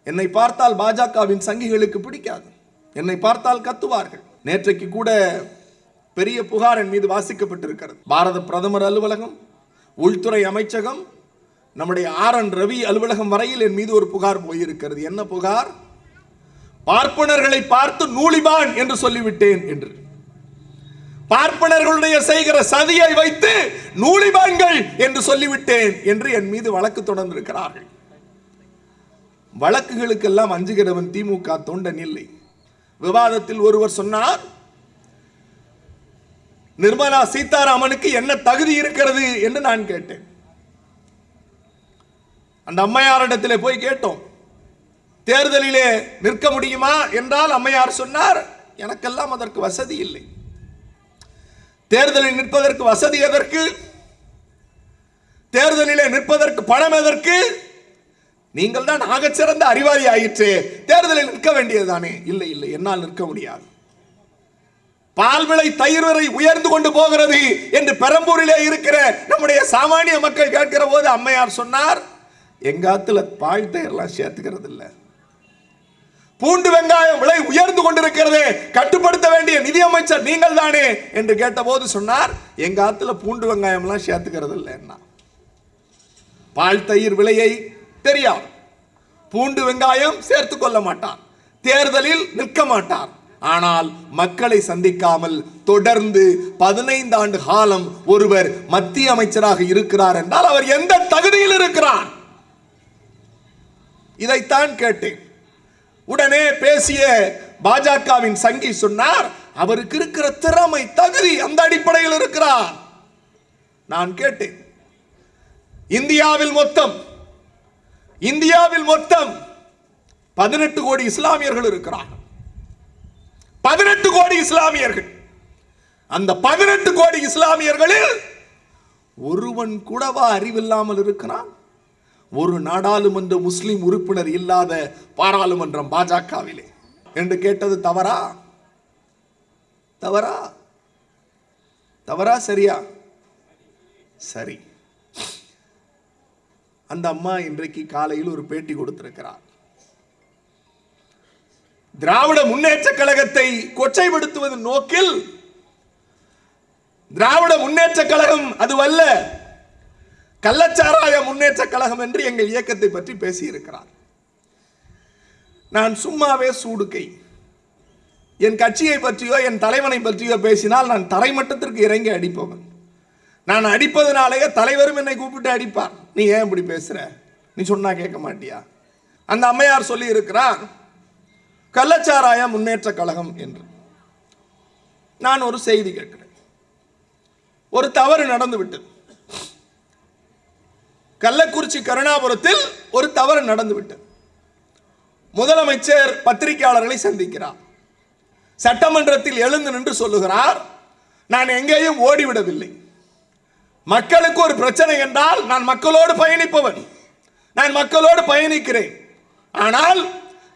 என்னை பார்த்தால் பாஜகவின் சங்கிகளுக்கு பிடிக்காது, என்னை பார்த்தால் கத்துவார்கள். நேற்றைக்கு கூட பெரிய புகார் என் மீது வாசிக்கப்பட்டிருக்கிறது. பாரத பிரதமர் அலுவலகம், உள்துறை அமைச்சகம், நம்முடைய RN ரவி அலுவலகம் வரையில் என் மீது ஒரு புகார் போயிருக்கிறது. என்ன புகார்? பார்ப்பனர்களை பார்த்து நூலிபான் என்று சொல்லிவிட்டேன் என்று. பார்ப்பனர்களுடைய செய்கிற சதியை வைத்து நூலிபான்கள் என்று சொல்லிவிட்டேன் என்று என் மீது வழக்கு தொடர்ந்திருக்கிறார்கள். வழக்குகளுக்கெல்லாம் அஞ்சுகிறவன் திமுக தொண்டன் இல்லை. விவாதத்தில் ஒருவர் சொன்னார், நிர்மலா சீதாராமனுக்கு என்ன தகுதி இருக்கிறது என்று நான் கேட்டேன். அந்த அம்மையாரிடத்திலே போய் கேட்டோம், தேர்தலிலே நிற்க முடியுமா என்றால் அம்மையார் சொன்னார், எனக்கெல்லாம் அதற்கு வசதி இல்லை. தேர்தலில் நிற்பதற்கு வசதி எதற்கு? தேர்தலிலே நிற்பதற்கு பணம் எதற்கு? நீங்கள் தான் ஆகச்சிறந்த அறிவாளி ஆயிற்று, தேர்தலில் நிற்க வேண்டியதுதானே. இல்லை இல்லை, என்னால் நிற்க முடியாது. பால் விலை தயிர் விலை உயர்ந்து கொண்டு போகிறது என்று பெரம்பூரிலே இருக்கிற நம்முடைய சாமானிய மக்கள் கேட்கிற போது அம்மையார் சொன்னார், எங்காத்துல பால் தயிர்லாம் சேர்த்துக்கிறது இல்லை. பூண்டு வெங்காயம் விலை உயர்ந்து கொண்டிருக்கிறது, கட்டுப்படுத்த வேண்டிய நிதியமைச்சர் நீங்கள் தானே என்று கேட்டபோது சொன்னார், எங்க ஆத்துல பூண்டு வெங்காயம் எல்லாம் சேர்த்துக்கிறது இல்லை. என்ன பால் தயிர் விலையை தெரியாது, பூண்டு வெங்காயம் சேர்த்து கொள்ள மாட்டார், தேர்தலில் நிற்க மாட்டார். ஆனால் மக்களை சந்திக்காமல் தொடர்ந்து 15 ஆண்டு காலம் ஒருவர் மத்திய அமைச்சராக இருக்கிறார் என்றால் அவர் எந்த தகுதியில் இருக்கிறார்? இதைத்தான் கேட்டேன். உடனே பேசிய பாஜகவின் சங்கி சொன்னார், அவருக்கு இருக்கிற திறமை தகுதி அந்த அடிப்படையில் இருக்கிறார். நான் கேட்டேன், இந்தியாவில் மொத்தம் 18 கோடி இஸ்லாமியர்கள் இருக்கிறார்கள். 18 கோடி இஸ்லாமியர்கள். அந்த 18 கோடி இஸ்லாமியர்களில் ஒருவன் கூடவா அறிவில்லாமல் இருக்கிறான்? ஒரு நாடாளுமன்ற முஸ்லிம் உறுப்பினர் இல்லாத பாராளுமன்றம் பாஜகவிலே என்று கேட்டது தவறா? தவறா? தவறா சரியா? சரி. அந்த அம்மா இன்றைக்கு காலையில் ஒரு பேட்டி கொடுத்திருக்கிறார். திராவிட முன்னேற்ற கழகத்தை கொச்சைப்படுத்துவதன் நோக்கில், திராவிட முன்னேற்ற கழகம் அதுவல்ல, கள்ளச்சாராய முன்னேற்ற கழகம் என்று எங்கள் இயக்கத்தை பற்றி பேசியிருக்கிறார். நான் சும்மாவே சூடுக்கை, என் கட்சியை பற்றியோ என் தலைவனை பற்றியோ பேசினால் நான் தரைமட்டத்திற்கு இறங்கி அடிப்பவன். நான் அடிப்பதனாலேயே தலைவரும் என்னை கூப்பிட்டு அடிப்பார். நீ ஏன் இப்படி பேசுற, நீ சொன்னா கேட்க மாட்டியா? அந்த அம்மையார் சொல்லி இருக்கிறார் கள்ளச்சாராய முன்னேற்ற கழகம் என்று. நான் ஒரு செய்தி கேட்கிறேன். ஒரு தவறு நடந்து விட்டது. கள்ளக்குறிச்சி கருணாபுரத்தில் ஒரு தவறு நடந்து விட்டது. முதலமைச்சர் பத்திரிகையாளர்களை சந்திக்கிறார். சட்டமன்றத்தில் எழுந்து நின்று சொல்லுகிறார், நான் எங்கேயும் ஓடிவிடவில்லை. மக்களுக்கு ஒரு பிரச்சனை என்றால் நான் மக்களோடு பயணிப்பவன், நான் மக்களோடு பயணிக்கிறேன். ஆனால்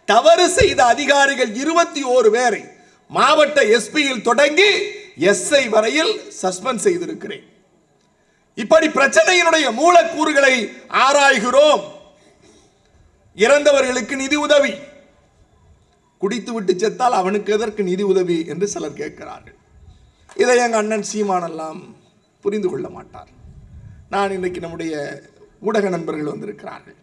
தவறு செய்த அதிகாரிகள் 21 பேரை மாவட்ட எஸ்பியில் தொடங்கி SI வரையில் சஸ்பெண்ட் செய்திருக்கிறேன். இப்படி பிரச்சனையினுடைய மூலக்கூறுகளை ஆராய்கிறோம். இறந்தவர்களுக்கு நிதி உதவி, குடித்து விட்டு செத்தால் அவனுக்கு எதற்கு நிதி உதவி என்று சிலர் கேட்கிறார்கள். இதை எங்கள் அண்ணன் சீமானெல்லாம் புரிந்து கொள்ள மாட்டார். நான் இன்றைக்கு நம்முடைய ஊடக நண்பர்கள் வந்திருக்கிறார்கள்.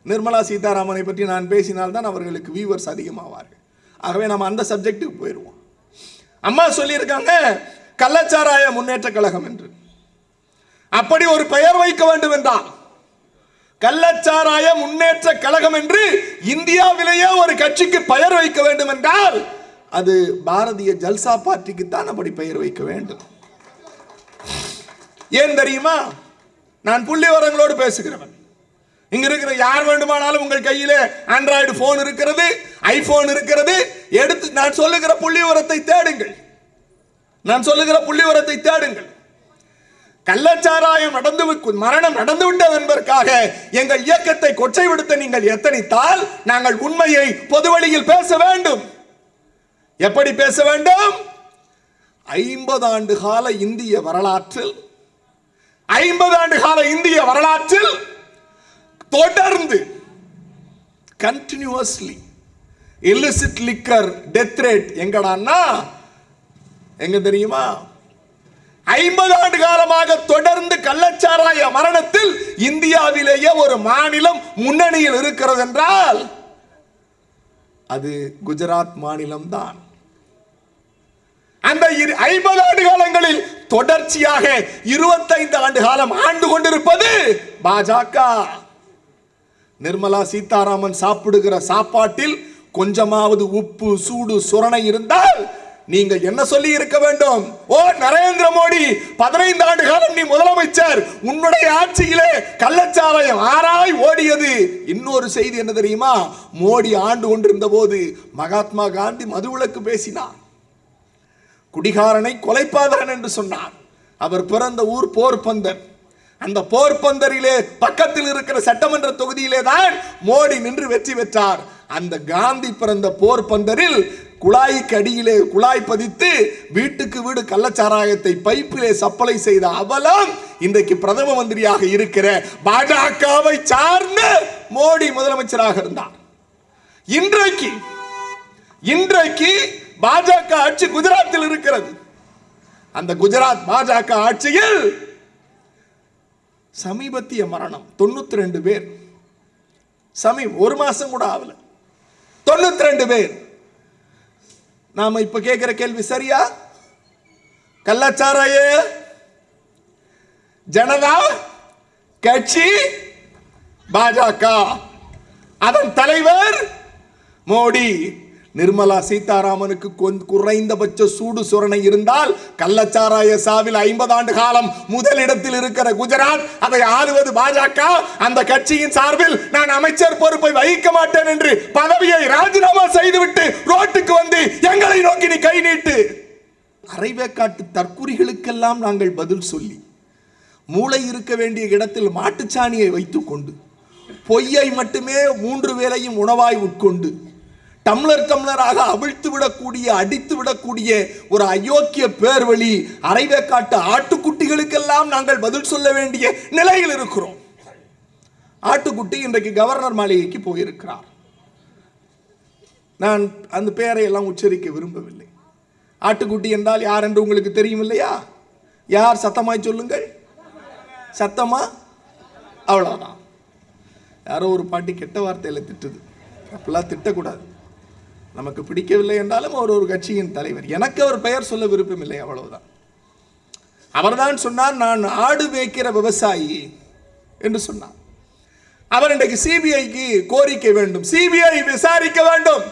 நிர்மலா சீதாராமனை பற்றி நான் பேசினால்தான் அவர்களுக்கு வியூவர்ஸ் அதிகமாவார்கள். ஆகவே நம்ம அந்த சப்ஜெக்டுக்கு போயிடுவோம். அம்மா சொல்லியிருக்காங்க கள்ளச்சாராய முன்னேற்ற கழகம் என்று. அப்படி ஒரு பெயர் வைக்க வேண்டும் என்றால், கள்ளச்சாராய முன்னேற்ற கழகம் என்று இந்தியாவிலேயே ஒரு கட்சிக்கு பெயர் வைக்க வேண்டும் என்றால் அது பாரதிய ஜல்சா பார்ட்டிக்கு தான் அப்படி பெயர் வைக்க வேண்டும். ஏன் தெரியுமா? நான் புள்ளிவரங்களோடு பேசுகிறவன். இங்க இருக்கிற யார் வேண்டுமானாலும் உங்கள் கையிலே ஆண்ட்ராய்டு போன் இருக்கிறது, ஐபோன் இருக்கிறது. எடுத்து நான் சொல்லுகிற புள்ளிவரத்தை தேடுங்கள். நான் சொல்லுகிற புள்ளிவரத்தை தேடுங்கள். கள்ளச்சாராயம் மரணம் நடந்து விட்டது என்பதற்காக எங்கள் இயக்கத்தை கொச்சைப்படுத்த நீங்கள் எத்தனித்தால் நாங்கள் உண்மையை பொதுவெளியில் பேச வேண்டும். எப்படி பேச வேண்டும்? 50 ஆண்டு கால இந்திய வரலாற்றில் 50 ஆண்டு கால இந்திய வரலாற்றில் தொடர்ந்து continuously. illicit liquor death rate எங்கடான்னா எங்க தெரியுமா? 50 ஆண்டு காலமாக தொடர்ந்து கள்ளச்சாராய மரணத்தில் இந்தியாவிலேயே ஒரு மாநிலம் முன்னணியில் இருக்கிறது என்றால் அது குஜராத் மாநிலம் தான். அந்த 50 ஆண்டு காலங்களில் தொடர்ச்சியாக 25 ஆண்டு காலம் ஆண்டு கொண்டிருப்பது பாஜக. நிர்மலா சீதாராமன் சாப்பிடுகிற சாப்பாட்டில் கொஞ்சமாவது உப்பு, சூடு, சுரணை இருந்தால் நீங்கள் என்ன சொல்லி இருக்க வேண்டும்? ஓ நரேந்திர மோடி, 15 ஆண்டு காலம் நீ முதலமைச்சர், உன்னுடைய ஆட்சியிலே கள்ளச்சாராயம் ஆராய் ஓடியது. இன்னொரு செய்தி என்ன தெரியுமா? மோடி ஆண்டு கொண்டிருந்த போது மகாத்மா காந்தி மதுவிலக்கு பேசினார். குடிகாரனை கொலைபாதகன் என்று சொன்னார். அவர் பிறந்த ஊர் போர்பந்தர். அந்த போர்பந்தரிலே பக்கத்தில் இருக்கிற சட்டமன்ற தொகுதியிலே தான் மோடி நின்று வெற்றி பெற்றார். அந்த காந்தி பிறந்த போர்பந்தரில் குழாய்க்கு அடியிலே குழாய் பதித்து வீட்டுக்கு வீடு கள்ளச்சாராயத்தை பைப்பிலே சப்ளை செய்த அவலம் இன்றைக்கு பிரதம மந்திரியாக இருக்கிற பாஜகவை சார்ந்த மோடி முதலமைச்சராக இருந்தார். இன்றைக்கு பாஜக ஆட்சி குஜராத்தில் இருக்கிறது. அந்த குஜராத் பாஜக ஆட்சியில் சமீபத்திய மரணம் 92 பேர். ஒரு மாசம் கூட ஆகல, 92 பேர். நாம இப்ப கேட்கிற கேள்வி சரியா? கள்ளச்சாராய ஜனதா கட்சி பாஜக, அதன் தலைவர் மோடி. நிர்மலா சீதாராமனுக்கு குறைந்தபட்ச சூடு சுரணை இருந்தால் கள்ளச்சாராய சாவில் 50 ஆண்டு காலம் முதலிடத்தில் இருக்கிற குஜராத், அதை ஆளுவது பாஜக. அந்த கட்சியின் சார்பில் நான் அமைச்சர் பொறுப்பை வகிக்க மாட்டேன் என்று பதவியை ராஜினாமா செய்துவிட்டு ரோட்டுக்கு வந்து எங்களை நோக்கி நீ கை நீட்டு. அரைவேக்காட்டு தற்குறிகளுக்கெல்லாம் நாங்கள் பதில் சொல்லி, மூளை இருக்க வேண்டிய இடத்தில் மாட்டுச்சாணியை வைத்துக் கொண்டு, பொய்யை மட்டுமே 3 வேளையும் உணவாய் உட்கொண்டு, டம்ளராக அவிழ்த்து விடக்கூடிய, அடித்து விடக்கூடிய ஒரு அயோக்கிய பேர்வழி அரைவேக்காட்டு ஆட்டுக்குட்டிகளுக்கெல்லாம் நாங்கள் பதில் சொல்ல வேண்டிய நிலையில் இருக்கிறோம். ஆட்டுக்குட்டி இன்றைக்கு கவர்னர் மாளிகைக்கு போயிருக்கிறார். நான் அந்த பெயரை எல்லாம் உச்சரிக்க விரும்பவில்லை. ஆட்டுக்குட்டி என்றால் யார் என்று உங்களுக்கு தெரியும் இல்லையா? யார்? சத்தமாய் சொல்லுங்கள். சத்தமா? அவ்வளவுதான். யாரோ ஒரு பாட்டி கெட்ட வார்த்தையில திட்டுது. அப்படிலாம் திட்டக்கூடாது. நமக்கு பிடிக்கவில்லை என்றாலும் அவர் ஒரு கட்சியின் தலைவர். எனக்கு அவர் பெயர் சொல்ல விருப்பம் இல்லை, அவ்வளவுதான். அவர்தான் சொன்னார், நான் ஆடு மேய்க்கிற விவசாயி என்று சொன்னார். அவர் இன்றைக்கு சிபிஐக்கு கோரிக்கை வேண்டும், சிபிஐ விசாரிக்க வேண்டும்,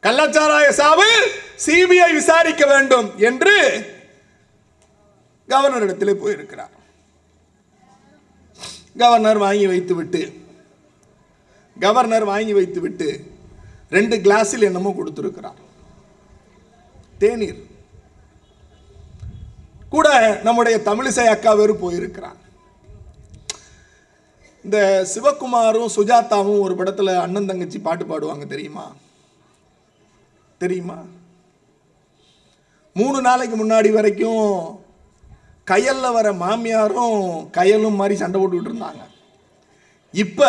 கள்ளச்சாராய சாவு சிபிஐ விசாரிக்க வேண்டும் என்று கவர்னரிடத்திலே போயிருக்கிறார். கவர்னர் வாங்கி வைத்துவிட்டு 2 கிளாஸில் என்னமோ கொடுத்திருக்கிறார், தேநீர். கூட நம்முடைய தமிழிசை அக்கா வேறு போயிருக்கிறார். இந்த சிவகுமாரும் சுஜாதாவும் ஒரு படத்துல அண்ணன் தங்கச்சி பாட்டு பாடுவாங்க, தெரியுமா? 3 நாளைக்கு முன்னாடி வரைக்கும் கயல்ல வர மாமியாரும் கயலும் மாதிரி சண்டை போட்டுக்கிட்டு இருந்தாங்க. இப்ப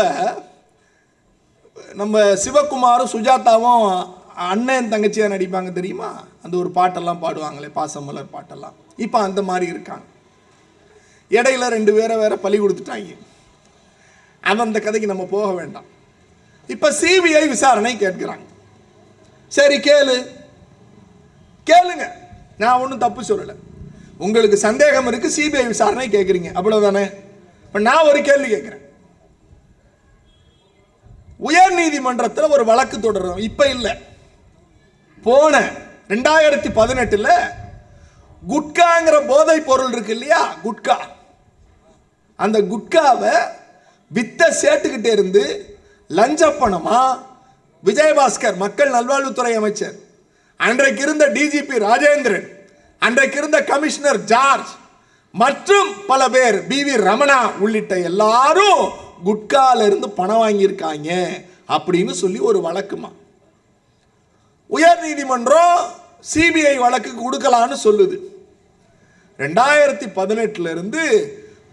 நம்ம சிவகுமாரும் சுஜாதாவும் அண்ணன் தங்கச்சியா நடிப்பாங்க, தெரியுமா? அந்த ஒரு பாட்டெல்லாம் பாடுவாங்களே, பாசமலர் பாட்டெல்லாம். இப்ப அந்த மாதிரி இருக்காங்க. இடையில 2 பேரை வேற பலி கொடுத்துட்டாங்க. அந்த கதைக்கு நம்ம போக வேண்டாம். இப்ப சிபிஐ விசாரணை கேட்கிறாங்க. சரி, கேளுங்க, நான் ஒன்றும் தப்பு சொல்லல. உங்களுக்கு சந்தேகம் இருக்கு, சிபிஐ விசாரணை கேட்குறீங்க, அவ்வளவுதானே? இப்ப நான் ஒரு கேள்வி கேட்கிறேன். உயர் நீதிமன்றத்தில் ஒரு வழக்கு தொடரும். இப்ப இல்ல, போன 2018 குட்காங்கிற போதை பொருள் இருக்கு இல்லையா, குட்கா. அந்த குட்காவை வித்த சேட்டுக்கிட்டே இருந்து லஞ்ச பணமா விஜயபாஸ்கர், மக்கள் நல்வாழ்வுத்துறை அமைச்சர், அன்றைக்கு இருந்த டிஜிபி ராஜேந்திரன், அன்றைக்கு இருந்த கமிஷனர் ஜார்ஜ் மற்றும் பல பேர், பிவி ரமணா உள்ளிட்ட எல்லாரும் குட்கால இருந்து பணம் வாங்கியிருக்காங்க அப்படின்னு சொல்லி ஒரு வழக்குமா. உயர் நீதிமன்றம் சிபிஐ வழக்கு கொடுக்கலான்னு சொல்லுது. 2018 இருந்து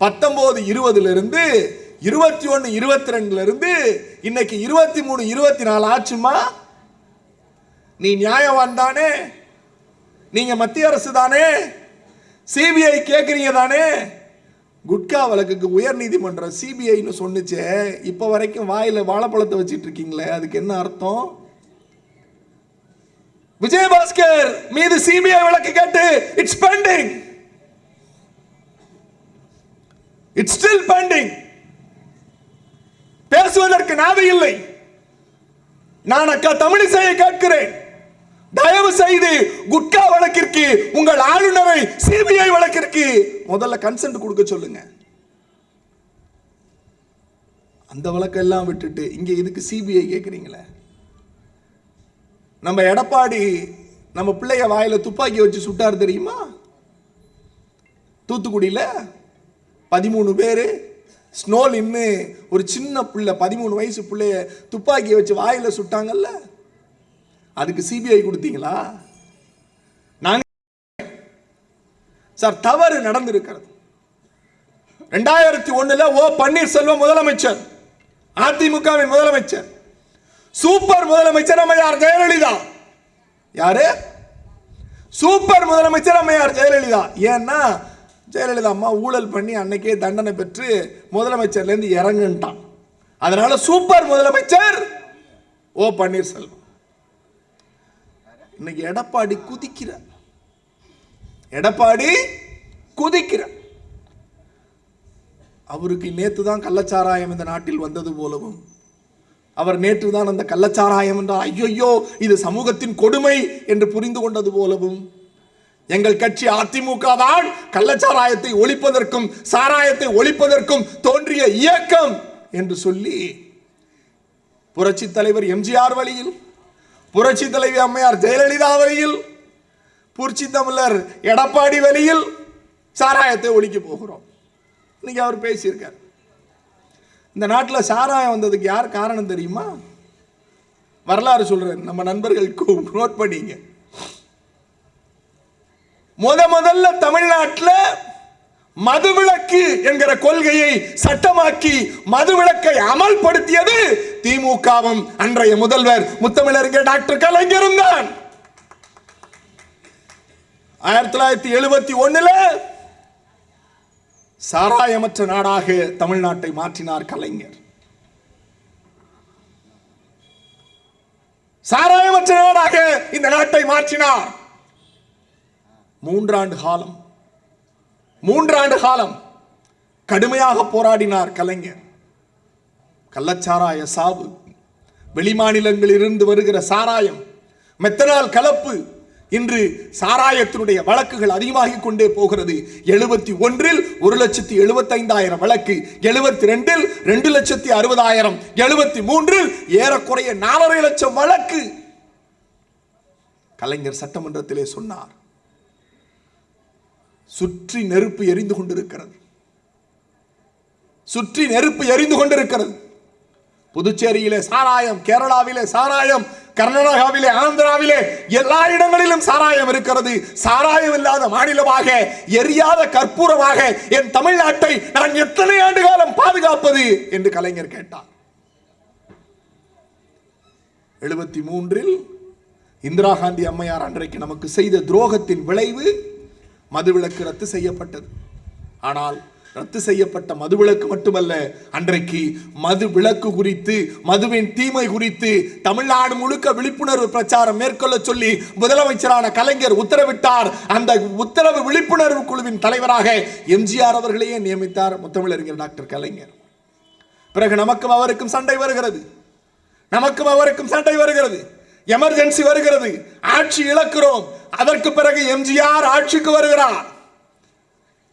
19-20 இருந்து 21 22 இருந்து இன்னைக்கு 23 24 ஆச்சுமா. நீ நியாயவான் தானே? நீங்க மத்திய அரசு தானே? சிபிஐ கேட்குறீங்க தானே? குட்கா வழக்குக்கு உயர் நீதிமன்றம் சிபிஐன்னு சொன்னுச்சே, இப்ப வரைக்கும் வாயில வாழைப்பழத்தை வச்சிட்டு இருக்கீங்களே, அதுக்கு என்ன அர்த்தம்? விஜயபாஸ்கர் மீது சிபிஐ வழக்கு கேட்டு it's pending, it's still pending. பேசுவதற்கு நாதி இல்லை. நான் அக்கா தமிழிசையை கேட்கிறேன், தயவு செய்து குட்கா வழக்கிற்கு உங்கள் ஆளுநரை சிபிஐ வழக்கிற்கு முதல்ல கன்சென்ட் கொடுக்க சொல்லுங்க. அந்த வழக்கெல்லாம் விட்டுட்டு இங்க இதுக்கு சிபிஐ கேட்குறீங்களே. நம்ம எடப்பாடி நம்ம பிள்ளைய வாயில துப்பாக்கி வச்சு சுட்டார் தெரியுமா? தூத்துக்குடியில் 13 பேர் ஸ்னோலின்னு ஒரு சின்ன பிள்ளை 13 வயசு பிள்ளைய துப்பாக்கியை வச்சு வாயில சுட்டாங்கல்ல, அதுக்கு சிபிஐ கொடுத்தீங்களா? நாங்க சார் தவறு நடந்திருக்கிறது. 2001 ஓ பன்னீர்செல்வம் முதலமைச்சர், அதிமுகவின் முதலமைச்சர், சூப்பர் முதலமைச்சர் அம்மையார் ஜெயலலிதா. யாரு சூப்பர் முதலமைச்சர்? அம்மையார் ஜெயலலிதா. ஏன்னா ஜெயலலிதா அம்மா ஊழல் பண்ணி அன்னைக்கே தண்டனை பெற்று முதலமைச்சர்ல இருந்து இறங்குட்டான். அதனால சூப்பர் முதலமைச்சர் ஓ பன்னீர்செல்வம். இன்னைக்கு எடப்பாடி குதிக்கிறார், எடப்பாடி குதிக்கிறார். அவருக்கு நேற்று தான் கள்ளச்சாராயம் இந்த நாட்டில் வந்தது போலவும், அவர் நேற்று தான் அந்த கள்ளச்சாராயம் என்றால் ஐயோ இது சமூகத்தின் கொடுமை என்று புரிந்து கொண்டது போலவும், எங்கள் கட்சி அதிமுக தான் கள்ளச்சாராயத்தை ஒழிப்பதற்கும் சாராயத்தை ஒழிப்பதற்கும் தோன்றிய இயக்கம் என்று சொல்லி புரட்சி தலைவர் எம்ஜிஆர் வழியில், புரட்சி தலைவி அம்மையார் ஜெயலலிதா வழியில், புரட்சி தமிழர் எடப்பாடி வழியில் சாராயத்தை ஒழிக்க போகிறோம். இன்னைக்கு அவர் பேசியிருக்கார். இந்த நாட்டில் சாராயம் வந்ததுக்கு யார் காரணம் தெரியுமா? வரலாறு சொல்றேன், நம்ம நண்பர்களுக்கு நோட் பண்ணிங்க. முதல்ல தமிழ்நாட்டில் மதுவிலக்கு என்கிற கொள்கையை சட்டமாக்கி மதுவிலக்கை அமல்படுத்தியது திமுகவும் அன்றைய முதல்வர் முத்தமிழறிஞர் டாக்டர் கலைஞரும் தான். 1971 சாராயமற்ற நாடாக தமிழ்நாட்டை மாற்றினார் கலைஞர். சாராயமற்ற நாடாக இந்த நாட்டை மாற்றினார். 3 ஆண்டு காலம் கடுமையாக போராடினார் கலைஞர். கள்ளச்சாராய சாவு, வெளிமாநிலங்களில் இருந்து வருகிற சாராயம், மெத்தனால் கலப்பு, இன்று சாராயத்தினுடைய வழக்குகள் அதிகமாகிக் கொண்டே போகிறது. 71 1,75,000 வழக்கு, 72 2,60,000, 73 ஏறக்குறைய 4.5 லட்சம் வழக்கு. கலைஞர் சட்டமன்றத்திலே சொன்னார், சுற்றி நெருப்பு எரிந்து கொண்டிருக்கிறது, சுற்றி நெருப்பு எரிந்து கொண்டிருக்கிறது. புதுச்சேரியிலே சாராயம், கேரளாவிலே சாராயம், கர்நாடகாவிலே, ஆந்திராவிலே எல்லா இடங்களிலும் சாராயம் இருக்கிறது. சாராயம் இல்லாத மாநிலமாக, எரியாத கற்பூரமாக என் தமிழ்நாட்டை நான் எத்தனை ஆண்டு காலம் பாதுகாப்பது என்று கலைஞர் கேட்டார். 73 இந்திரா காந்தி அம்மையார் அன்றைக்கு நமக்கு செய்த துரோகத்தின் விளைவு மதுவிலக்கு ரத்து செய்யப்பட்டது. ஆனால் ரத்து செய்யப்பட்ட மதுவிலக்கு மட்டுமல்ல, அன்றைக்கு மதுவிலக்கு குறித்து, மதுவின் தீமை குறித்து தமிழ்நாடு முழுக்க விழிப்புணர்வு பிரச்சாரம் மேற்கொள்ள சொல்லி முதலமைச்சரான கலைஞர் உத்தரவிட்டார். அந்த உத்தரவு விழிப்புணர்வு குழுவின் தலைவராக எம்ஜிஆர் அவர்களையே நியமித்தார் முத்தமிழறிஞர் டாக்டர் கலைஞர். பிறகு நமக்கும் அவருக்கும் சண்டை வருகிறது, நமக்கும் அவருக்கும் சண்டை வருகிறது, எமர்ஜென்சி வருகிறது, ஆட்சி இழக்கிறோம். அதற்கு பிறகு எம்ஜிஆர் ஆட்சிக்கு வருகிறார்.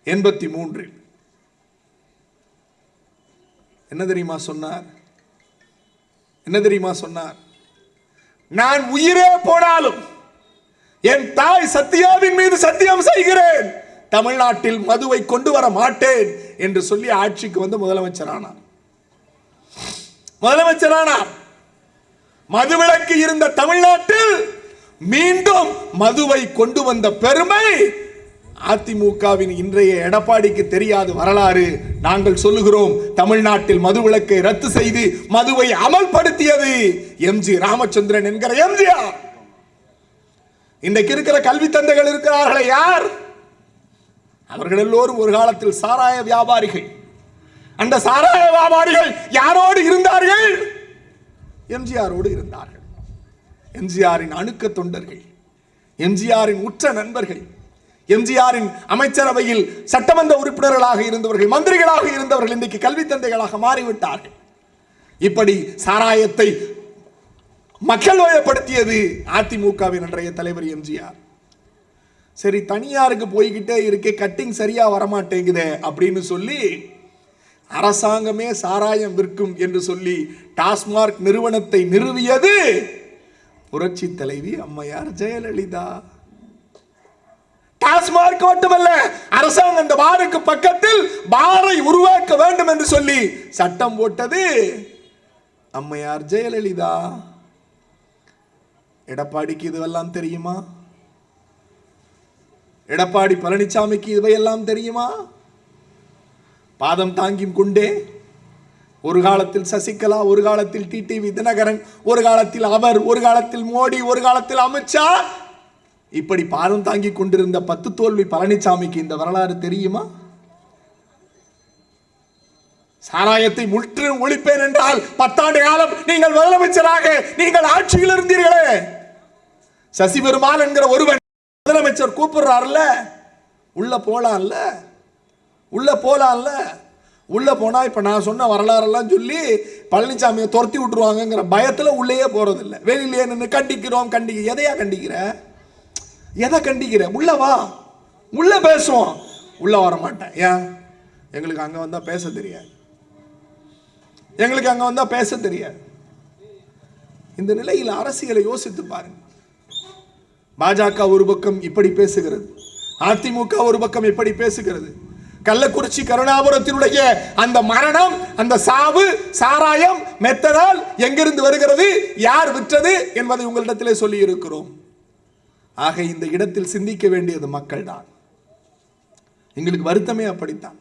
83 என்ன தெரியுமா சொன்னார்? என்ன தெரியுமா சொன்னார்? நான் உயிரே போனாலும் என் தாய் சத்யாவின் மீது சத்தியம் செய்கிறேன், தமிழ்நாட்டில் மதுவை கொண்டு வர மாட்டேன் என்று சொல்லி ஆட்சிக்கு வந்து முதலமைச்சரானார். மதுவிலக்கு இருந்த தமிழ்நாட்டில் மீண்டும் மதுவை கொண்டு வந்த பெருமை அதிமுகவின் இன்றைய எடப்பாடிக்கு தெரியாத வரலாறு. நாங்கள் சொல்லுகிறோம், தமிழ்நாட்டில் மதுவிலக்கை ரத்து செய்து மதுவை அமல்படுத்தியது எம்ஜி ராமச்சந்திரன் என்கிற எம்ஜிஆர். இன்றைக்கு இருக்கிற கல்வி தந்தைகள் இருக்கிறார்களே யார்? அவர்கள் எல்லோரும் ஒரு காலத்தில் சாராய வியாபாரிகள். அந்த சாராய வியாபாரிகள் யாரோடு இருந்தார்கள்? எம்ஜிஆரோடு இருந்தார்கள். எம்ஜிஆரின் அணுக்க தொண்டர்கள், எம்ஜிஆரின் உற்ற நண்பர்கள், எம்ஜிஆரின் அமைச்சரவையில் சட்டமன்ற உறுப்பினர்களாக இருந்தவர்கள், மந்திரிகளாக இருந்தவர்கள் இன்றைக்கு கல்வி தந்தைகளாக மாறிவிட்டார்கள். இப்படி சாராயத்தை மக்கள் வயப்படுத்தியது அதிமுகவின் அன்றைய தலைவர் எம்ஜிஆர். சரி, தனியாருக்கு போய்கிட்டே இருக்கே, கட்டிங் சரியா வரமாட்டேங்குதே அப்படின்னு சொல்லி அரசாங்கமே சாராயம் விற்கும் என்று சொல்லி டாஸ்மார்க் நிறுவனத்தை நிறுவியது புரட்சி தலைவி அம்மையார் ஜெயலலிதா. டாஸ்மார்க் மட்டுமல்ல, அரசாங்கம் அந்த பாருக்கு பக்கத்தில் பாரை உருவாக்க வேண்டும் என்று சொல்லி சட்டம் போட்டது அம்மையார் ஜெயலலிதா. எடப்பாடிக்கு இதுவெல்லாம் தெரியுமா? எடப்பாடி பழனிசாமிக்கு இவையெல்லாம் தெரியுமா? பாதம் தாங்கியும் கொண்டே ஒரு காலத்தில் சசிகலா, ஒரு காலத்தில் டிடிவி தினகரன், ஒரு காலத்தில் அவர், ஒரு காலத்தில் மோடி, ஒரு காலத்தில் அமித்ஷா, இப்படி பாதம் தாங்கி கொண்டிருந்த 10 தோல்வி பழனிசாமிக்கு இந்த வரலாறு தெரியுமா? சாராயத்தை முற்றிலும் ஒழிப்பேன் என்றால் 10 ஆண்டு காலம் நீங்கள் முதலமைச்சராக நீங்கள் ஆட்சியில் இருந்தீர்களே. சசி பெருமாள் என்கிற ஒருவன் முதலமைச்சர் கூப்பிடுறாருல, உள்ள போலாம்ல, உள்ள போலாம்ல. உள்ள போனா இப்ப நான் சொன்ன வரலாறெல்லாம் சொல்லி பழனிசாமியை துரத்தி விட்டுருவாங்கிற பயத்துல உள்ளேயே போறதில்லை. வெளியிலேயே நின்று கண்டிக்கிறோம். எதையா கண்டிக்கிற? எதை கண்டிக்கிற? உள்ள வா, உள்ள பேசுவோம். உள்ள வர மாட்டேன். ஏன்? எங்களுக்கு அங்க வந்தா பேச தெரியாது. எங்களுக்கு அங்க வந்தா பேச தெரியாது. இந்த நிலையில் அரசியலை யோசித்து பாருங்க. பாஜக ஒரு பக்கம் இப்படி பேசுகிறது, அதிமுக ஒரு பக்கம் இப்படி பேசுகிறது. கள்ளக்குறிச்சி கருணாபுரத்தினுடைய அந்த மரணம், அந்த சாவு, சாராயம், மெத்தனால் எங்கிருந்து வருகிறது, யார் விற்றது என்பதை உங்களிடத்திலே சொல்லி இருக்கிறோம். ஆக இந்த இடத்தில் சிந்திக்க வேண்டியது மக்கள் தான். எங்களுக்கு வருத்தமே அப்படித்தான்.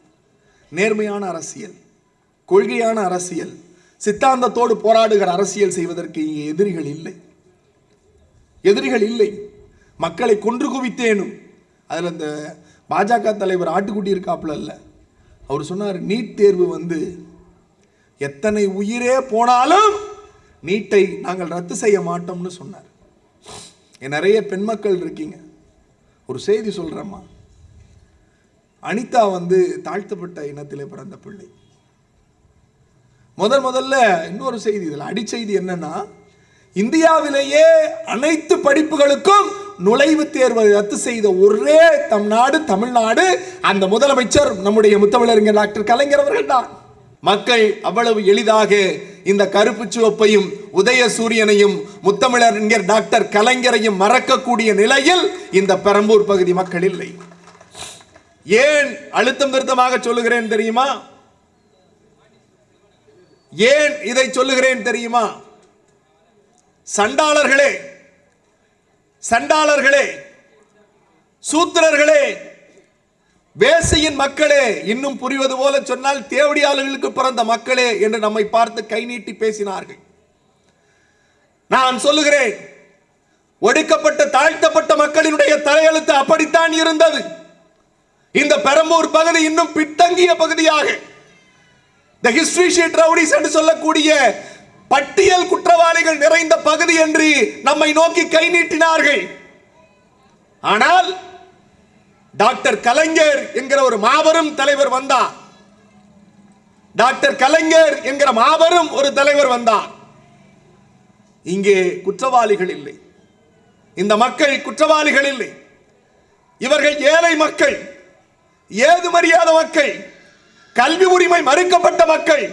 நேர்மையான அரசியல், கொள்கையான அரசியல், சித்தாந்தத்தோடு போராடுகிற அரசியல் செய்வதற்கு இங்கே எதிரிகள் இல்லை. எதிரிகள் இல்லை. மக்களை கொன்று குவித்தேனும். அதில் அந்த பாஜக தலைவர் ஆட்டுக்குட்டி இருக்காப்புல இல்ல, அவர் சொன்னார், நீட் தேர்வு எத்தனை உயிரே போனாலும் நீட்டை நாங்கள் ரத்து செய்ய மாட்டோம்னு சொன்னார். நிறைய பெண் மக்கள் இருக்கீங்க, ஒரு செய்தி சொல்றேம்மா. அனிதா தாழ்த்தப்பட்ட இனத்திலே பிறந்த பிள்ளை. முதல்ல இன்னொரு செய்தி, இதில் அடிச்செய்தி என்னன்னா, இந்தியாவிலேயே அனைத்து படிப்புகளுக்கும் நுழைவுத் தேர்வை ரத்து செய்த ஒரே நாடு தமிழ்நாடு. அந்த முதலமைச்சர் நம்முடைய முத்தமிழறிஞர் டாக்டர் கலைஞர் அவர்கள் தான். மக்கள் அவ்வளவு எளிதாக இந்த கருப்பு சிவப்பையும் உதயசூரியனையும் முத்தமிழறிஞர் டாக்டர் கலைஞரையும் மறக்கக்கூடிய நிலையில் இந்த பெரம்பூர் பகுதி மக்கள் இல்லை. ஏன் அழுத்தம் திருத்தமாக சொல்லுகிறேன் தெரியுமா? ஏன் இதை சொல்லுகிறேன் தெரியுமா? சண்டாளர்களே, சண்டாளர்களே, சூத்திரர்களே, வேசையின் மக்களே, இன்னும் புரிவது போல சொன்னால் தேவடியாளர்களுக்கு பிறந்த மக்களே என்று நம்மை பார்த்து கை நீட்டி பேசினார்கள். நான் சொல்லுகிறேன், ஒடுக்கப்பட்ட தாழ்த்தப்பட்ட மக்களினுடைய தலையெழுத்து அப்படித்தான் இருந்தது. இந்த பெரம்பூர் பகுதி இன்னும் பின்தங்கிய பகுதியாக, the history sheet rowdies என்று சொல்லக்கூடிய பட்டியல் குற்றவாளிகள் நிறைந்த பகுதி என்று நம்மை நோக்கி கை நீட்டினார்கள். ஆனால் டாக்டர் கலைஞர் என்கிற ஒரு மாபெரும் தலைவர் வந்தார். டாக்டர் கலைஞர் என்கிற மாபெரும் ஒரு தலைவர் வந்தார். இங்கே குற்றவாளிகள் இல்லை. இந்த மக்கள் குற்றவாளிகள் இல்லை. இவர்கள் ஏழை மக்கள், ஏதுமறியாத மக்கள், கல்வி உரிமை மறுக்கப்பட்ட மக்கள்.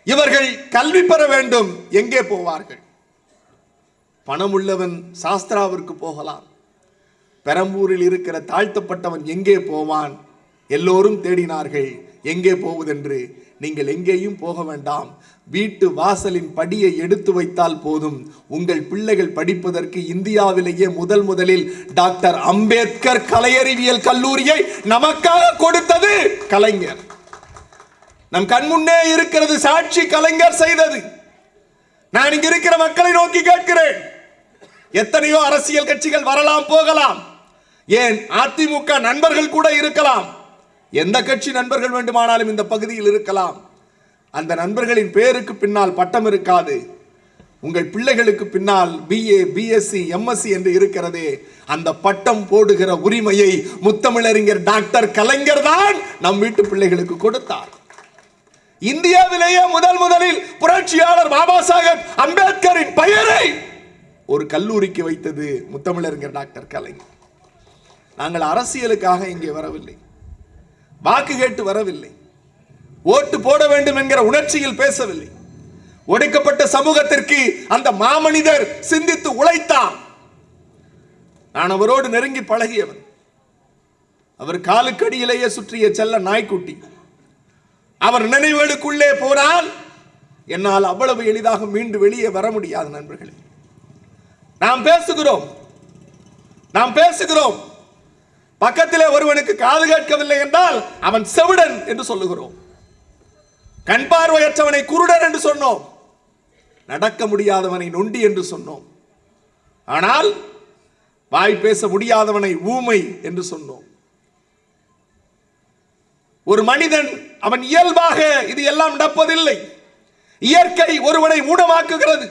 இவர்கள் கல்வி பெற வேண்டும். எங்கே போவார்கள்? பணம் உள்ளவன் சாஸ்திராவிற்கு போகலாம். பெரம்பூரில் இருக்கிற தாழ்த்தப்பட்டவன் எங்கே போவான்? எல்லோரும் தேடினார்கள் எங்கே போவதென்று. நீங்கள் எங்கேயும் போக வேண்டாம், வீட்டு வாசலின் படியை எடுத்து வைத்தால் போதும், உங்கள் பிள்ளைகள் படிப்பதற்கு இந்தியாவிலேயே முதலில் டாக்டர் அம்பேத்கர் கலையறிவியல் கல்லூரியை நமக்காக கொடுத்தது கலைஞர். நம் கண்முன்னே இருக்கிறது சாட்சி, கலைஞர் செய்தது. நான் இங்க இருக்கிற மக்களை நோக்கி கேட்கிறேன், எத்தனையோ அரசியல் கட்சிகள் வரலாம் போகலாம், ஏன் அதிமுக நண்பர்கள் கூட இருக்கலாம், எந்த கட்சி நண்பர்கள் வேண்டுமானாலும் இந்த பகுதியில் இருக்கலாம். அந்த நண்பர்களின் பேருக்கு பின்னால் பட்டம் இருக்காது. உங்கள் பிள்ளைகளுக்கு பின்னால் BA BSc MSc என்று இருக்கிறதே, அந்த பட்டம் போடுகிற உரிமையை முத்தமிழறிஞர் டாக்டர் கலைஞர் தான் நம் வீட்டு பிள்ளைகளுக்கு கொடுத்தார். இந்தியாவிலேயே முதலில் புரட்சியாளர் பாபா சாஹேப் அம்பேத்கரின் பெயரை ஒரு கல்லூரிக்கு வைத்தது முத்தமிழறிஞர் டாக்டர் கலைஞர். நாங்கள் அரசியலுக்காக இங்கே வரவில்லை, வாக்கு கேட்டு வரவில்லை, ஓட்டு போட வேண்டும் என்கிற உணர்ச்சியில் பேசவில்லை. ஒடுக்கப்பட்ட சமூகத்திற்கு அந்த மாமனிதர் சிந்தித்து உழைத்தார். நான் அவரோடு நெருங்கி பழகியவன். அவர் காலுக்கடியிலேயே சுற்றிய செல்ல நாய்க்குட்டி. அவர் நினைவுகளுக்குள்ளே போனால் என்னால் அவ்வளவு எளிதாக மீண்டு வெளியே வர முடியாது. நண்பர்களே, நாம் பேசுகிறோம், பக்கத்திலே ஒருவனுக்கு காது கேட்கவில்லை என்றால் அவன் செவிடன் என்று சொல்லுகிறோம், கண் பார்வையற்றவனை குருடன் என்று சொன்னோம், நடக்க முடியாதவனை நொண்டி என்று சொன்னோம், ஆனால் வாய் பேச முடியாதவனை ஊமை என்று சொன்னோம். ஒரு மனிதன் அவன் இயல்பாக இது எல்லாம் நடப்பதில்லை. இயற்கை ஒருவனை மூடமாக்குகிறது,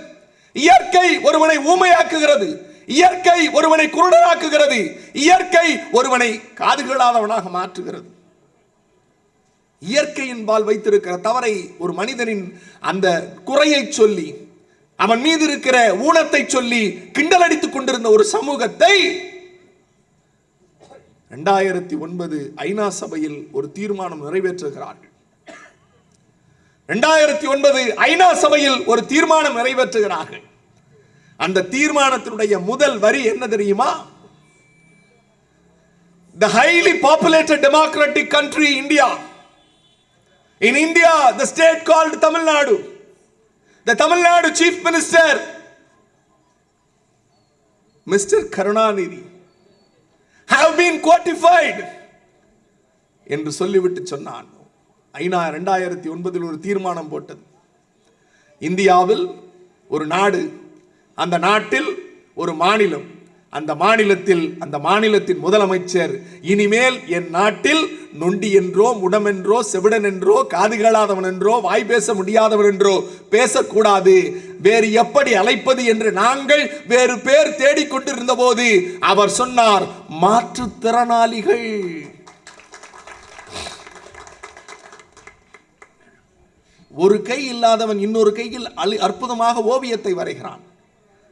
இயற்கை ஒருவனை ஊமையாக்குகிறது, இயற்கை ஒருவனை குருடனாக்குகிறது, இயற்கை ஒருவனை காதுகளாதவனாக மாற்றுகிறது. இயற்கையின் பால் வைத்திருக்கிற தவறை ஒரு மனிதனின் அந்த குறையை சொல்லி, அவன் மீது இருக்கிற ஊனத்தை சொல்லி கிண்டல் அடித்துக் கொண்டிருந்த ஒரு சமூகத்தை 2009 ஐநா சபையில் ஒரு தீர்மானம் நிறைவேற்றுகிறார்கள். 2009 ஐநா சபையில் ஒரு தீர்மானம் நிறைவேற்றுகிறார்கள். அந்த தீர்மானத்தினுடைய முதல் வரி என்ன தெரியுமா? The highly populated democratic country India. In India, the state called Tamil Nadu. The Tamil Nadu Chief Minister, Mr. Karunanidhi, have been qualified என்று சொல்லிவிட்டு சொன்னான். ஐநா 2009 ஒரு தீர்மானம் போட்டது. இந்தியாவில் ஒரு நாடு, அந்த நாட்டில் ஒரு மாநிலம், அந்த மாநிலத்தின் முதலமைச்சர் இனிமேல் என் நாட்டில் நொண்டி என்றோ, முடமென்றோ, செவிடன் என்றோ, காதுகளாதவன் என்றோ, வாய் பேச முடியாதவன் என்றோ பேசக்கூடாது, வேறு எப்படி அழைப்பது என்று நாங்கள் வேறு பேர் தேடிக்கொண்டிருந்த போது அவர் சொன்னார், மாற்றுத்திறனாளிகள். ஒரு கை இல்லாதவன் இன்னொரு கையில் அற்புதமாக ஓவியத்தை வரைகிறான்.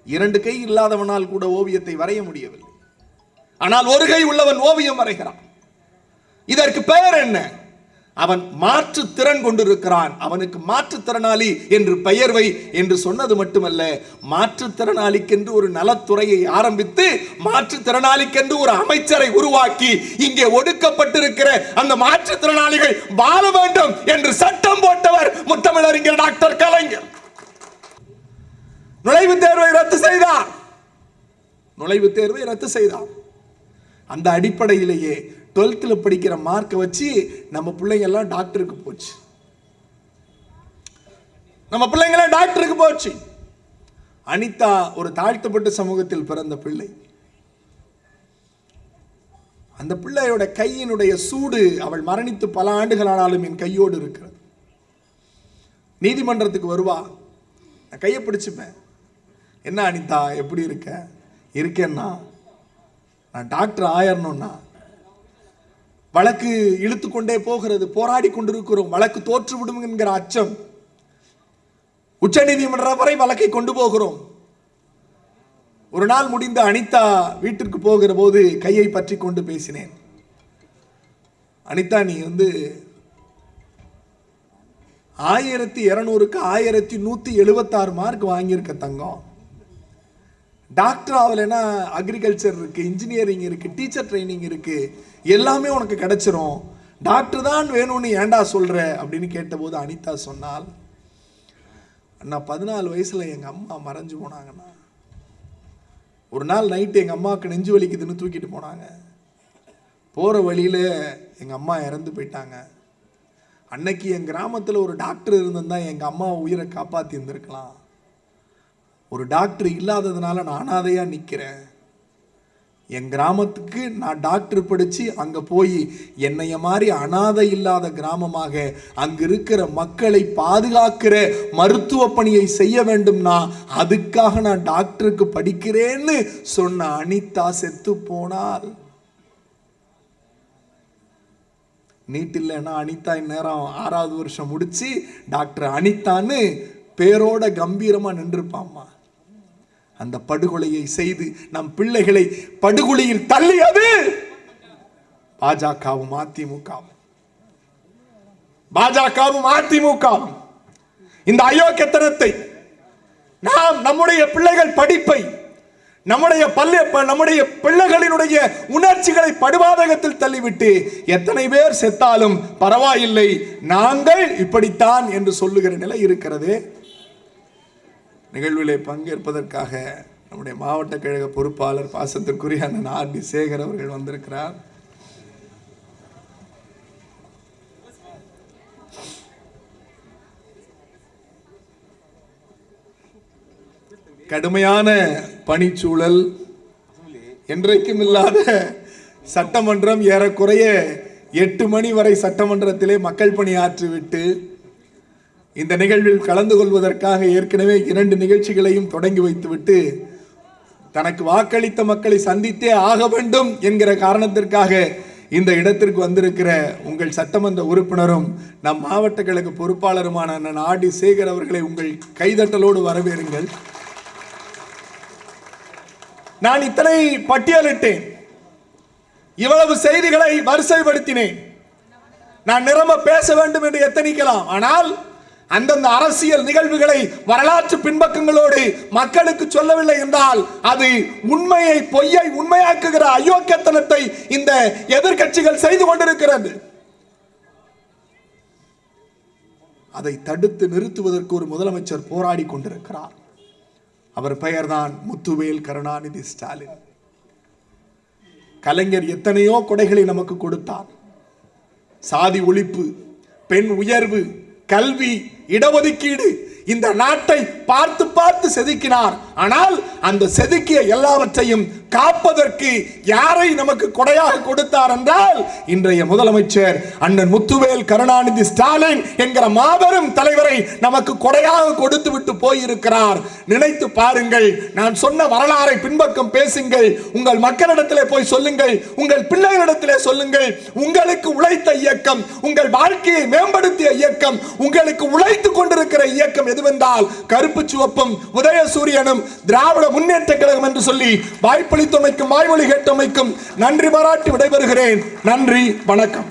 2 கை இல்லாதவனால் கூட ஓவியத்தை வரைய முடியவில்லை. ஆனால் ஒரு கை உள்ளவன் ஓவியம் வரைகிறான். இதற்கு பெயர் என்ன? அவன் மாற்றுத்திறன் கொண்டிருக்கிறான், அவனுக்கு மாற்றுத்திறனாளி என்று பெயர் வை என்று சொன்னது மட்டுமல்ல, மாற்றுத்திறனாளிக்கென்று ஒரு நலத்துறையை ஆரம்பித்து, மாற்றுத்திறனாளிக்கென்று ஒரு அமைச்சரை உருவாக்கி, இங்கே ஒடுக்கப்பட்டிருக்கிற அந்த மாற்றுத்திறனாளிகள் வாழ வேண்டும் என்று சட்டம் போட்டவர் முத்தமிழறிஞர் டாக்டர் கலைஞர். நுழைவுத் தேர்வை ரத்து செய்தார். அந்த அடிப்படையிலேயே 12th படிக்கிற மார்க்கை வச்சு நம்ம பிள்ளைங்க எல்லாம் டாக்டருக்கு போச்சு. அனிதா ஒரு தாழ்த்தப்பட்ட சமூகத்தில் பிறந்த பிள்ளை. அந்த பிள்ளையோட கையினுடைய சூடு, அவள் மரணித்து பல ஆண்டுகள் ஆனாலும் என் கையோடு இருக்கிறது. நீதிமன்றத்துக்கு வருவா, நான் கையை பிடிச்சுப்பேன். என்ன அனிதா, எப்படி இருக்கேன்னா, நான் டாக்டர் ஆயிரணும்னா. வழக்கு இழுத்து கொண்டே போகிறது, போராடி கொண்டிருக்கிறோம், வழக்கு தோற்றுவிடும் என்கிற அச்சம். உச்ச நீதிமன்றம் வரை வழக்கை கொண்டு போகிறோம். ஒரு நாள் முடிந்த அனிதா வீட்டிற்கு போகிற போது கையை பற்றி கொண்டு பேசினேன். அனிதா, நீ 1200க்கு 1176 மார்க் வாங்கியிருக்க தங்கம். டாக்டர் ஆகலைன்னா அக்ரிகல்ச்சர் இருக்கு, இன்ஜினியரிங் இருக்கு, டீச்சர் ட்ரைனிங் இருக்கு, எல்லாமே உனக்கு கிடைச்சிரும். டாக்டர் தான் வேணும்னு ஏண்டா சொல்ற அப்படின்னு கேட்டபோது அனிதா சொன்னால், அண்ணா 14 வயசுல எங்க அம்மா மறைஞ்சு போனாங்கண்ணா. ஒரு நாள் நைட்டு எங்க அம்மாவுக்கு நெஞ்சு வலிக்குதுன்னு தூக்கிட்டு போனாங்க. போற வழியில எங்க அம்மா இறந்து போயிட்டாங்க. அன்னைக்கு என் கிராமத்தில் ஒரு டாக்டர் இருந்திருந்தா எங்க அம்மா உயிரை காப்பாத்தி இருந்திருக்கலாம். ஒரு டாக்டர் இல்லாததுனால நான் அனாதையா நிக்கிறேன். என் கிராமத்துக்கு நான் டாக்டர் படிச்சு அங்க போய் என்னைய மாதிரி அனாதை இல்லாத கிராமமாக அங்க இருக்கிற மக்களை பாதுகாக்கிற மருத்துவ பணியை செய்ய வேண்டும்னா அதுக்காக நான் டாக்டருக்கு படிக்கிறேன்னு சொன்ன அனிதா செத்து போனால். நீட் இல்லைன்னா அனிதா இந்நேரம் 6வது வருஷம் முடிச்சு டாக்டர் அனிதான்னு பேரோட கம்பீரமா நின்றுப்பாம்மா. அந்த படுகொலையை செய்து நம் பிள்ளைகளை படுகொலையில் தள்ளியது பாஜகவும் அதிமுகவும். இந்த அயோக்கியத்தனத்தை நாம் நம்முடைய பிள்ளைகள் படிப்பை, நம்முடைய பிள்ளைகளினுடைய உணர்ச்சிகளை படுபாதகத்தில் தள்ளிவிட்டு எத்தனை பேர் செத்தாலும் பரவாயில்லை, நாங்கள் இப்படித்தான் என்று சொல்லுகிற நிலை இருக்கிறது. நிகழ்விலே பங்கேற்பதற்காக நம்முடைய மாவட்ட கழக பொறுப்பாளர் பாசத்திற்குரிய அண்ணன் ஆர்.டி. சேகர் அவர்கள் வந்திருக்கிறார். கடுமையான பணிச்சூழல், என்றைக்கும் இல்லாத சட்டமன்றம், ஏறக்குறைய 8 மணி வரை சட்டமன்றத்திலே மக்கள் பணியாற்றிவிட்டு இந்த நிகழ்வில் கலந்து கொள்வதற்காக ஏற்கனவே 2 நிகழ்ச்சிகளையும் தொடங்கி வைத்துவிட்டு தனக்கு வாக்களித்த மக்களை சந்தித்தே ஆக வேண்டும் என்கிற காரணத்திற்காக இந்த இடத்திற்கு வந்திருக்கிற உங்கள் சட்டமன்ற உறுப்பினரும் நம் மாவட்ட கழக பொறுப்பாளருமான அண்ணன் ஆர்.டி. சேகர் அவர்களை உங்கள் கைதட்டலோடு வரவேறுங்கள். நான் இத்தனை பட்டியலிட்டேன், இவ்வளவு செய்திகளை வரிசைப்படுத்தினேன். நான் நிரம்ப பேச வேண்டும் என்று எத்தனிக்கலாம். ஆனால் அந்தந்த அரசியல் நிகழ்வுகளை வரலாற்று பின்பக்கங்களோடு மக்களுக்கு சொல்லவில்லை என்றால் அது உண்மையை பொய்யை உண்மையாக்குகிற அயோக்கியத்தனத்தை இந்த எதிர்க்கட்சிகள் செய்து கொண்டிருக்கிறது. அதை தடுத்து நிறுத்துவதற்கு ஒரு முதலமைச்சர் போராடி கொண்டிருக்கிறார். அவர் பெயர்தான் முத்துவேல் கருணாநிதி ஸ்டாலின். கலைஞர் எத்தனையோ கொடைகளை நமக்கு கொடுத்தார். சாதி ஒழிப்பு, பெண் உயர்வு, கல்வி, இடஒதுக்கீடு, இந்த நாட்டை பார்த்து பார்த்து செதுக்கினார். ஆனால் அந்த செதுக்கிய எல்லாவற்றையும் காப்பதற்கு யாரை நமக்கு கொடையாக கொடுத்தார் என்றால் இன்றைய முதலமைச்சர் அண்ணன் முத்துவேல் கருணாநிதி ஸ்டாலின் என்கிற மாபெரும் தலைவரை நமக்கு கொடையாக கொடுத்து விட்டு போயிருக்கிறார். நினைத்து பாருங்கள். நான் சொன்ன வரலாறை பின்பக்கம் பேசுங்கள், உங்கள் மக்களிடத்திலே போய் சொல்லுங்கள், உங்கள் பிள்ளைகளிடத்திலே சொல்லுங்கள். உங்களுக்கு உழைத்த இயக்கம், உங்கள் வாழ்க்கையை மேம்படுத்திய இயக்கம், உங்களுக்கு உழைத்துக் கொண்டிருக்கிற இயக்கம் எதுவென்றால் கருப்பு சிவப்பும் உதயசூரியனும் திராவிட முன்னேற்ற கழகம் என்று சொல்லி வாய்ப்பளித்தமைக்கும் வாய்மொழி கேட்டமைக்கும் நன்றி பாராட்டி விடைபெறுகிறேன். நன்றி, வணக்கம்.